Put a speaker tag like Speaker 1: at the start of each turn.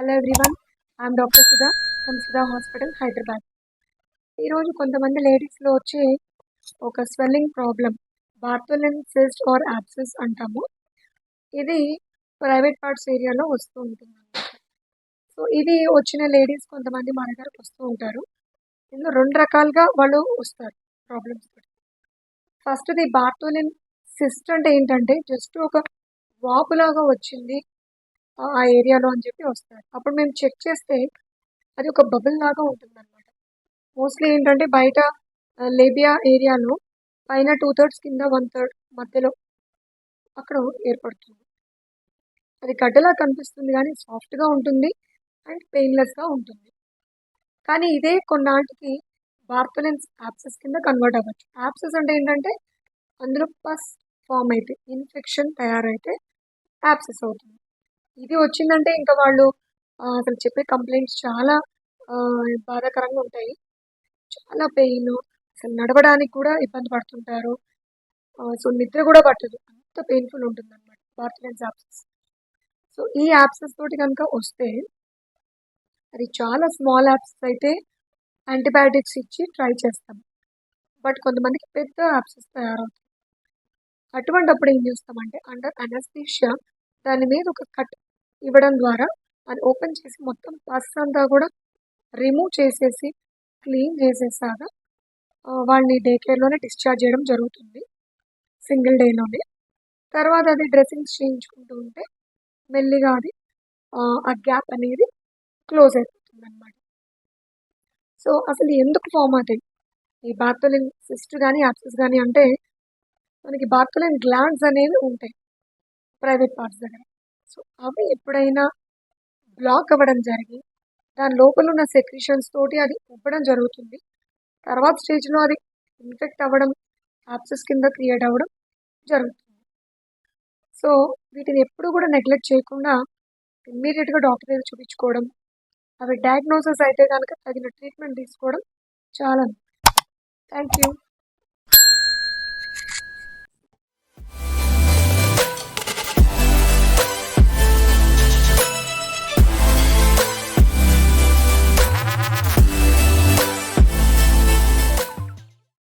Speaker 1: Hello everyone, I'm doctor Sudha from Sudha hospital Hyderabad. ఈరోజు కొంతమంది లేడీస్లో వచ్చే ఒక swelling problem Bartholin cyst or abscess అంటాము. ఇది ప్రైవేట్ పార్ట్స్ ఏరియాలో వస్తూ ఉంటుంది. సో ఇది వచ్చిన లేడీస్ కొంతమంది మా దగ్గరకు వస్తూ ఉంటారు. ఇందులో రెండు రకాలుగా వాళ్ళు వస్తారు ప్రాబ్లమ్స్. ఫస్ట్ది బార్తోలిన్ సిస్ట్ అంటే ఏంటంటే జస్ట్ ఒక వాపులాగా వచ్చింది ఆ ఏరియాలో అని చెప్పి వస్తారు. అప్పుడు మేము చెక్ చేస్తే అది ఒక బబుల్ లాగా ఉంటుందన్నమాట. మోస్ట్లీ ఏంటంటే బయట లేబియా ఏరియాలో పైన 2/3 కింద 1/3 మధ్యలో అక్కడ ఏర్పడుతుంది. అది గడ్డలా కనిపిస్తుంది కానీ సాఫ్ట్గా ఉంటుంది అండ్ పెయిన్లెస్గా ఉంటుంది. కానీ ఇదే కొన్నాటికి బార్తోలిన్స్ యాబ్సెస్ కింద కన్వర్ట్ అవ్వచ్చు. యాబ్సెస్ అంటే ఏంటంటే అందులో పస్ ఫామ్ అయితే ఇన్ఫెక్షన్ తయారైతే యాబ్సెస్ అవుతుంది. ఇది వచ్చిందంటే ఇంకా వాళ్ళు అసలు చెప్పే కంప్లైంట్స్ చాలా బాధాకరంగా ఉంటాయి. చాలా పెయిన్, అసలు నడవడానికి కూడా ఇబ్బంది పడుతుంటారు. సో నిద్ర కూడా పట్టదు, అంత పెయిన్ఫుల్ ఉంటుంది అనమాట బార్తోలిన్స్ యాబ్సెస్. సో ఈ యాబ్సెస్ తోటి కనుక వస్తే అది చాలా స్మాల్ యాబ్సెస్ అయితే యాంటీబయాటిక్స్ ఇచ్చి ట్రై చేస్తాం. బట్ కొంతమందికి పెద్ద యాబ్సెస్ తయారవుతాయి. అటువంటప్పుడు ఏం చేస్తామంటే అండర్ అనస్థీషియా దాని మీద ఒక కట్ ఇవ్వడం ద్వారా అది ఓపెన్ చేసి మొత్తం పస్ అంతా కూడా రిమూవ్ చేసేసి క్లీన్ చేసేసాగా వాళ్ళని డే కేర్లోనే డిశ్చార్జ్ చేయడం జరుగుతుంది, సింగిల్ డేలోనే. తర్వాత అది డ్రెస్సింగ్స్ చేయించుకుంటూ ఉంటే మెల్లిగా అది ఆ గ్యాప్ అనేది క్లోజ్ అయిపోతుంది అనమాట. సో అసలు ఎందుకు ఫామ్ అవుతాయి ఈ బార్తోలిన్ సిస్ట్ కానీ యాబ్సెస్ కానీ అంటే మనకి బార్తోలిన్ గ్లాండ్స్ అనేవి ఉంటాయి ప్రైవేట్ పార్ట్స్ దగ్గర. సో అవి ఎప్పుడైనా బ్లాక్ అవ్వడం జరిగి దాని లోపల ఉన్న సెక్రిషన్స్ తోటి అది ఉబ్బడం జరుగుతుంది. తర్వాత స్టేజ్లో అది ఇన్ఫెక్ట్ అవ్వడం, యాబ్సెస్ కింద క్రియేట్ అవ్వడం జరుగుతుంది. సో వీటిని ఎప్పుడు కూడా నెగ్లెక్ట్ చేయకుండా ఇమ్మీడియట్గా డాక్టర్ దగ్గర చూపించుకోవడం, అవి డయాగ్నోసిస్ అయితే కనుక తగిన ట్రీట్మెంట్ తీసుకోవడం చాలా. Thank you.